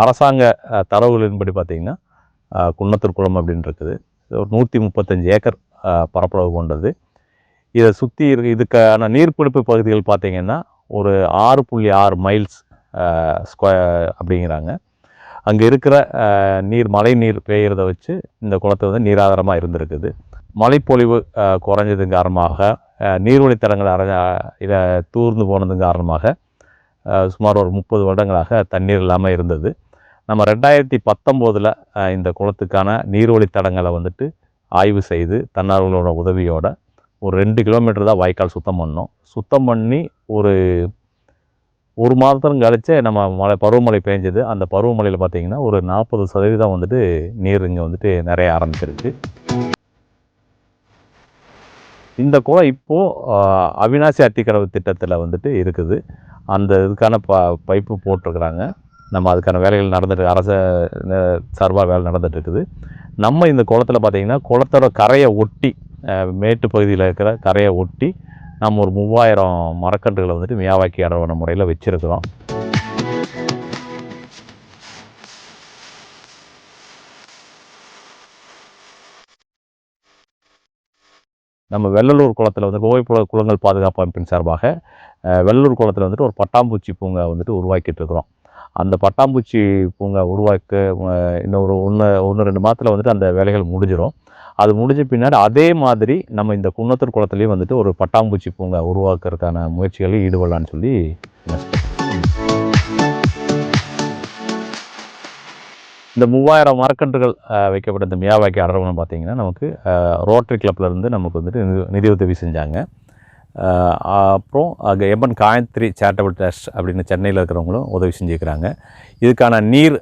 அரசாங்க தரவுகளின்படி பார்த்திங்கன்னா குன்னத்தூர் குளம் அப்படின்னு இருக்குது. இது ஒரு 135 ஏக்கர் பரப்பளவு கொண்டது. இதை சுற்றி இதுக்கான நீர்பிடிப்பு பகுதிகள் பார்த்திங்கன்னா ஒரு 6.6 மைல்ஸ் அப்படிங்கிறாங்க. அங்கே இருக்கிற மழை நீர் பெய்கிறத வச்சு இந்த குளத்தை வந்து நீராதாரமாக இருந்திருக்குது. மழைப்பொழிவு குறைஞ்சதன் காரணமாக நீர்வழித்தடங்கள் இதை தூர்ந்து போனதன் காரணமாக சுமார் ஒரு 30 வருடங்களாக தண்ணீர் இல்லாமல் இருந்தது. நம்ம 2019 இந்த குளத்துக்கான நீர்வழித்தடங்களை வந்துட்டு ஆய்வு செய்து தன்னார்வலோட உதவியோட ஒரு 2 கிலோமீட்டர் தான் வாய்க்கால் சுத்தம் பண்ணோம். சுத்தம் பண்ணி ஒரு மாதம் கழிச்சு நம்ம பருவமழை பெஞ்சது. அந்த பருவமழையில் பார்த்திங்கன்னா ஒரு 40% வந்துட்டு நீர் இங்கே வந்துட்டு நிறைய ஆரம்பிச்சிருக்கு. இந்த குளம் இப்போது அவிநாசி அத்திக்கடவு திட்டத்தில் வந்துட்டு இருக்குது. அந்த இதுக்கான பைப்பு போட்டிருக்கிறாங்க. நம்ம அதுக்கான வேலைகள் நடந்துட்டு அரசு சார்பாக வேலை நடந்துகிட்ருக்குது. நம்ம இந்த குளத்தில் பார்த்திங்கன்னா குளத்தோட கரையை ஒட்டி மேட்டு பகுதியில் இருக்கிற கரையை ஒட்டி நம்ம ஒரு 3000 மரக்கன்றுகளை வந்துட்டு மியாவாக்கி அடவணை முறையில் வச்சுருக்கிறோம். நம்ம வெள்ளலூர் குளத்தில் வந்து கோவை குளங்கள் பாதுகாப்பு அமைப்பின் சார்பாக வெள்ளலூர் குளத்தில் வந்துட்டு ஒரு பட்டாம்பூச்சி பூங்கா வந்துட்டு உருவாக்கிட்டு இருக்கிறோம். அந்த பட்டாம்பூச்சி பூங்கா உருவாக்க இன்னும் 1-2 மாதத்தில் வந்துட்டு அந்த வேலைகள் முடிஞ்சிடும். அது முடிஞ்ச பின்னாடி அதே மாதிரி நம்ம இந்த குன்னத்தூர் குளத்துலேயும் வந்துட்டு ஒரு பட்டாம்பூச்சி பூங்கா உருவாக்குறதுக்கான முயற்சிகளில் ஈடுபடலான்னு சொல்லி இந்த 3000 மரக்கன்றுகள் வைக்கப்பட்ட இந்த மியாவாக்கி அடர்வனம் பார்த்திங்கன்னா நமக்கு ரோட்டரி கிளப்லேருந்து நமக்கு வந்துட்டு நிதியுதவி செஞ்சாங்க. அப்புறம் அங்கே எம்என் காயத்ரி சேரிட்டபிள் ட்ரஸ்ட் அப்படின்னு சென்னையில் இருக்கிறவங்களும் உதவி செஞ்சுக்கிறாங்க. இதுக்கான நீர்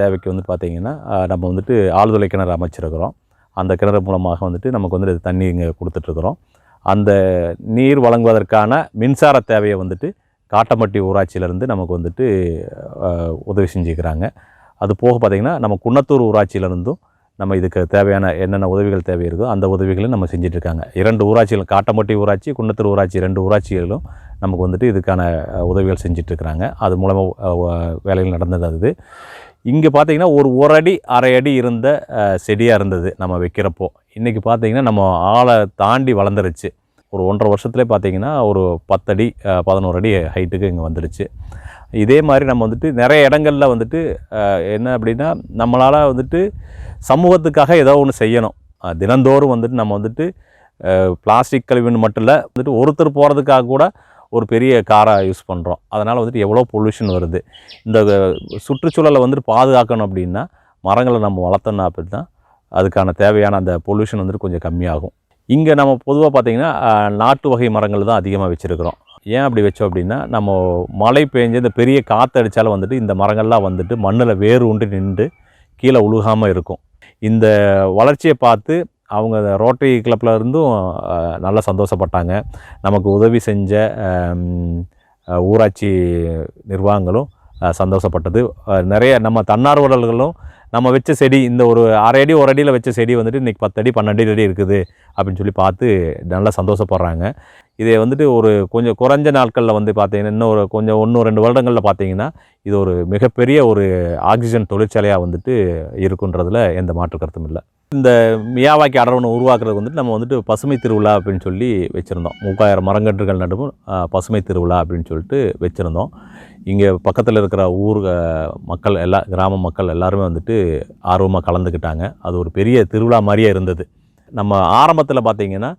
தேவைக்கு வந்து பார்த்திங்கன்னா நம்ம வந்துட்டு ஆழ்துளை கிணறு அமைச்சிருக்கிறோம். அந்த கிணறு மூலமாக வந்துட்டு நமக்கு வந்துட்டு தண்ணி இங்கே கொடுத்துட்ருக்குறோம். அந்த நீர் வழங்குவதற்கான மின்சார தேவையை வந்துட்டு காட்டமட்டி ஊராட்சியிலேருந்து நமக்கு வந்துட்டு உதவி செஞ்சுக்கிறாங்க. அது போக பார்த்திங்கன்னா நம்ம குன்னத்தூர் ஊராட்சியிலேருந்தும் நம்ம இதுக்கு தேவையான என்னென்ன உதவிகள் தேவை இருக்கோ அந்த உதவிகளும் நம்ம செஞ்சிட்ருக்காங்க. 2 ஊராட்சிகள், காட்டமட்டி ஊராட்சி, குன்னத்தூர் ஊராட்சி, 2 ஊராட்சிகளும் நமக்கு வந்துட்டு இதுக்கான உதவிகள் செஞ்சிட்ருக்குறாங்க. அது மூலமாக வேலைகள் நடந்தது. அது இங்கே பார்த்திங்கன்னா ஒரு அடி 1/2 அடி இருந்த செடியாக இருந்தது நம்ம வைக்கிறப்போ. இன்றைக்கி பார்த்திங்கன்னா நம்ம ஆளை தாண்டி வளர்ந்துருச்சு. ஒரு 1.5 வருஷத்துலேயே பார்த்திங்கன்னா ஒரு 10 அடி 11 அடி ஹைட்டுக்கு இங்கே வந்துடுச்சு. இதே மாதிரி நம்ம வந்துட்டு நிறைய இடங்களில் வந்துட்டு என்ன அப்படின்னா நம்மளால் வந்துட்டு சமூகத்துக்காக ஏதோ ஒன்று செய்யணும். தினந்தோறும் வந்துட்டு நம்ம வந்துட்டு பிளாஸ்டிக் கழிவுன்னு மட்டும் இல்லை, வந்துட்டு ஒருத்தர் போகிறதுக்காக கூட ஒரு பெரிய காரை யூஸ் பண்ணுறோம். அதனால் வந்துட்டு எவ்வளோ பொல்யூஷன் வருது. இந்த சுற்றுச்சூழலை வந்துட்டு பாதுகாக்கணும் அப்படின்னா மரங்களை நம்ம வளர்த்தோன்னா அப்படி தான் அதுக்கான தேவையான அந்த பொல்யூஷன் வந்துட்டு கொஞ்சம் கம்மியாகும். இங்கே நம்ம பொதுவாக பார்த்திங்கன்னா நாட்டு வகை மரங்கள் தான் அதிகமாக வச்சுருக்கிறோம். ஏன் அப்படி வச்சோம் அப்படின்னா நம்ம மழை பெஞ்சு இந்த பெரிய காற்று அடித்தாலும் வந்துட்டு இந்த மரங்கள்லாம் வந்துட்டு மண்ணில் வேறு உண்டு நின்று கீழே உழுகாமல் இருக்கும். இந்த வளர்ச்சியை பார்த்து அவங்க ரோட்டரி கிளப்பில் இருந்தும் நல்லா சந்தோஷப்பட்டாங்க. நமக்கு உதவி செஞ்ச ஊராட்சி நிர்வாகங்களும் சந்தோஷப்பட்டது. நிறைய நம்ம தன்னார்வலர்களும் நம்ம வச்ச செடி இந்த ஒரு 1/2 அடி 1 அடியில் வச்ச செடி வந்துட்டு இன்றைக்கி 10 அடி 12 அடி இருக்குது அப்படின்னு சொல்லி பார்த்து நல்லா சந்தோஷப்படுறாங்க. இதை வந்துட்டு ஒரு கொஞ்சம் குறைஞ்ச நாட்களில் வந்து பார்த்திங்கன்னா இன்னும் 1-2 வருடங்களில் பார்த்திங்கன்னா இது ஒரு மிகப்பெரிய ஒரு ஆக்சிஜன் தொழிற்சாலையாக வந்துட்டு இருக்குன்றதில் எந்த மாற்று கருத்தும் இல்லை. இந்த மியாவாக்கி அடர்வனை உருவாக்குறது வந்துட்டு நம்ம வந்துட்டு பசுமை திருவிழா அப்படின்னு சொல்லி வச்சுருந்தோம். 3000 மரங்கன்றுகள் நடுவும் பசுமை திருவிழா அப்படின்னு சொல்லிட்டு வச்சுருந்தோம். இங்கே பக்கத்தில் இருக்கிற ஊர் மக்கள் கிராம மக்கள் எல்லாருமே வந்துட்டு ஆர்வமாக கலந்துக்கிட்டாங்க. அது ஒரு பெரிய திருவிழா மாதிரியே இருந்தது. நம்ம ஆரம்பத்தில் பார்த்திங்கன்னா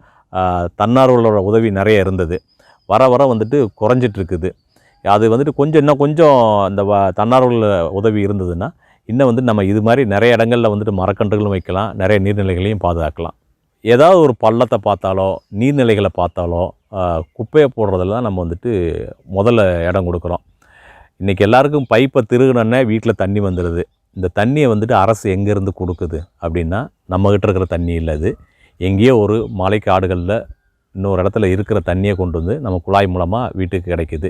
தன்னார்வலோட உதவி நிறைய இருந்தது. வர வர வந்துட்டு குறைஞ்சிட்ருக்குது. அது வந்துட்டு இன்னும் கொஞ்சம் அந்த தன்னார்வல உதவி இருந்ததுன்னா இன்னும் வந்து நம்ம இது மாதிரி நிறைய இடங்களில் வந்துட்டு மரக்கன்றுகளும் வைக்கலாம், நிறைய நீர்நிலைகளையும் பாதுகாக்கலாம். ஏதாவது ஒரு பள்ளத்தை பார்த்தாலோ நீர்நிலைகளை பார்த்தாலோ குப்பையை போடுறதில் தான் நம்ம வந்துட்டு முதல்ல இடம் கொடுக்குறோம். இன்றைக்கி எல்லாருக்கும் பைப்பை திருகுனோன்னே வீட்டில் தண்ணி வந்துடுது. இந்த தண்ணியை வந்துட்டு அரசு எங்கேருந்து கொடுக்குது அப்படின்னா நம்மக்கிட்ட இருக்கிற தண்ணி இல்லை. அது எங்கேயோ ஒரு மலை காடுகளில் இன்னொரு இடத்துல இருக்கிற தண்ணியை கொண்டு வந்து நம்ம குழாய் மூலமாக வீட்டுக்கு கிடைக்குது.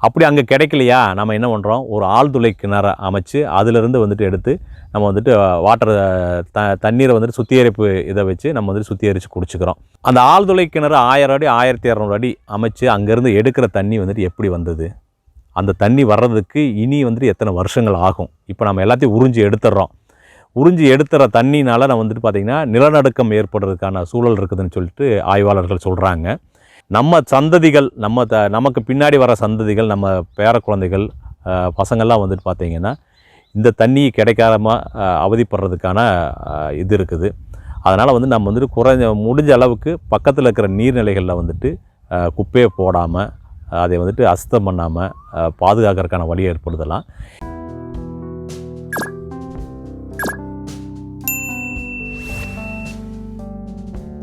அப்படி அங்கே கிடைக்கலையா நம்ம என்ன பண்ணுறோம், ஒரு ஆழ்துளை கிணறை அமைச்சு அதிலிருந்து வந்துட்டு எடுத்து நம்ம வந்துட்டு தண்ணீரை வந்துட்டு சுத்திகரிப்பு இதை வச்சு நம்ம வந்துட்டு சுத்திகரித்து குடிச்சுக்கிறோம். அந்த ஆழ்துளை கிணறு 1000 அடி 1200 அடி அமைச்சு அங்கேருந்து எடுக்கிற தண்ணி வந்துட்டு எப்படி வந்தது, அந்த தண்ணி வர்றதுக்கு இனி வந்துட்டு எத்தனை வருஷங்கள் ஆகும். இப்போ நம்ம எல்லாத்தையும் உறிஞ்சி எடுத்துடுறோம். உறிஞ்சி எடுத்துகிற தண்ணினால் நான் வந்துட்டு பார்த்திங்கன்னா நிலநடுக்கம் ஏற்படுறதுக்கான சூழல் இருக்குதுன்னு சொல்லிட்டு ஆய்வாளர்கள் சொல்கிறாங்க. நம்ம சந்ததிகள் நமக்கு பின்னாடி வர சந்ததிகள், நம்ம பேர குழந்தைகள் பசங்கள்லாம் வந்துட்டு பார்த்திங்கன்னா இந்த தண்ணி கிடைக்காம அவதிப்படுறதுக்கான இது இருக்குது. அதனால் வந்து நம்ம வந்துட்டு முடிஞ்ச அளவுக்கு பக்கத்தில் இருக்கிற நீர்நிலைகளில் வந்துட்டு குப்பையை போடாமல், அதை வந்துட்டு அசுத்தம் பண்ணாமல் பாதுகாக்கிறதுக்கான வழியை ஏற்படுத்தலாம்.